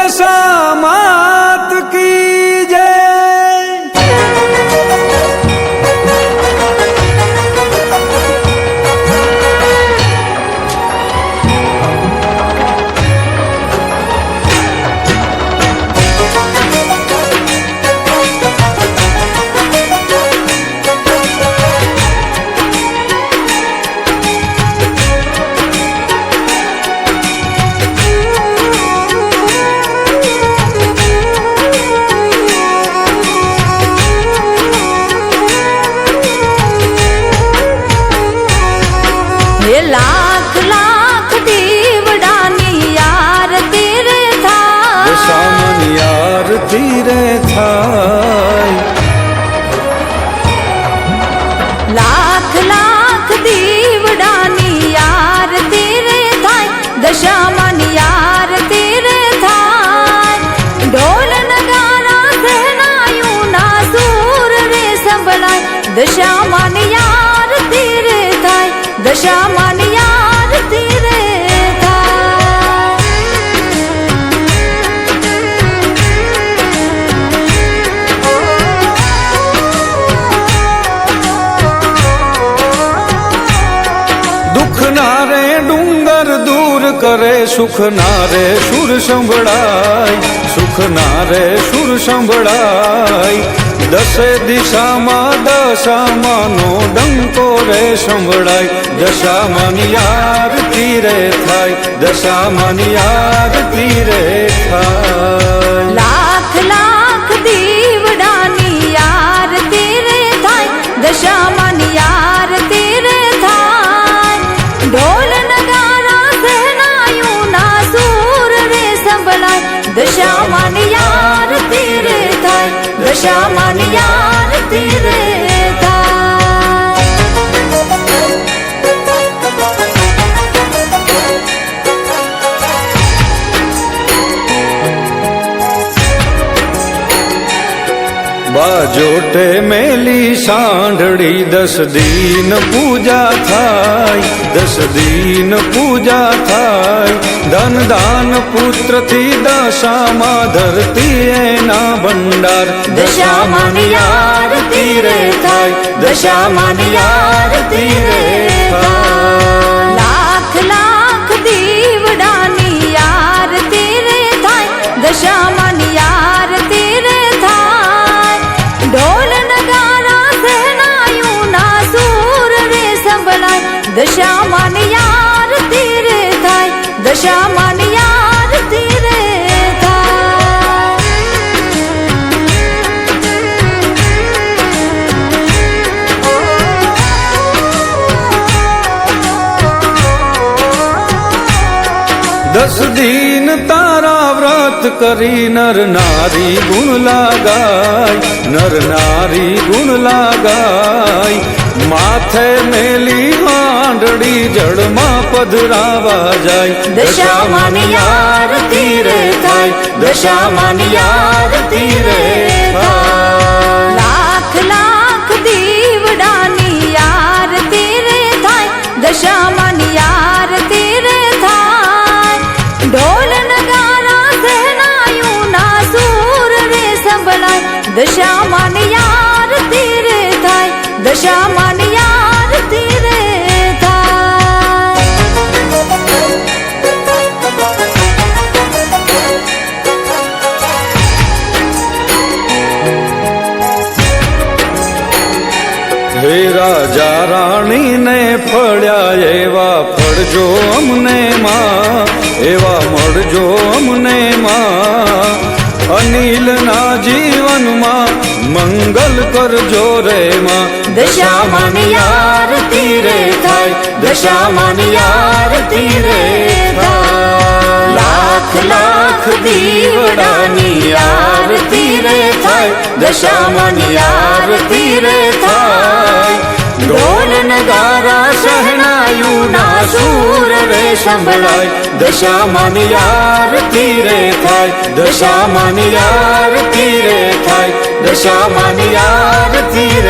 दशा मात की जय। लाख लाख दीवडानी आरती रे थाय, दशामानी आरती रे थाय। लाख लाख दीवडानी आरती रे थाय, दशामानी आरती रे थाय। ढोल नगारा सहनायूं ना सूर रे संभळाय, दशामानी आरती रे थाय, दशामानी आरती रे थाय। दुख नारे डूंगर दूर करे, सुख नारे सुर संभळाय, सुख नारे सुर संभळाय। दसे दिशाમાં દશામાનો ડંકો રે સંભળાય, દશામાની આરતી રે થાય, દશામાની આરતી રે થાય। લાખ લાખ દીવડાની આરતી રે થાય, દશામાની આરતી રે થાય। ઢોલ નગારા સહનાયું ના સૂર રે સંભળાય, દશામાની આરતી રે થાય, દશામાની આરતી રે થાય। बाजोटे मेली सांढड़ी 10 दिन पूजा थाय, 10 दिन पूजा थाय। धन दान पुत्र थी दशामा धरती एना भंडार, दशामानी आरती रे थाय, दशामानी आरती रे थाय। लाख लाख दीवडानी आरती रे थाय, दशामानी आरती रे थाय। ढोल नगारा सहनायूं ना सूर रे संभळाय, दशामानी आरती रे थाय, दशामानी आरती रे थाय। दस दिन तारा व्रत करी नर नारी गुण लगाय, नर नारी गुण लगाय। माथे मेली हांडड़ी जड़ मां पधरावा जाय, दशामानी आरती रे थाय, दशामानी आरती रे थाय। लाख लाख दीवडानी आरती रे थाय, दशामानी आरती रे थाय। ढोल नगारा सहनायूं ना सूर रे संभळाय, दशामानी आरती रे थाय, दशामानी आरती रे थाय। हे राजा राणी ने फळ्या एवा फळजो अमने मां, एवा मळजो अमने मां। अनिल ना जीवन मां मंगल करजो रे मां, दशामानी आरती रे थाय, दशामानी आरती रे थाय। लाख लाख दीवडानी आरती रे थाय, दशामानी आरती रे थाय। ढोल नगारा सहनायूं ना सूर रे संभळाय, दशामानी आरती रे थाय, दशामानी आरती रे थाय, दशामानी आरती रे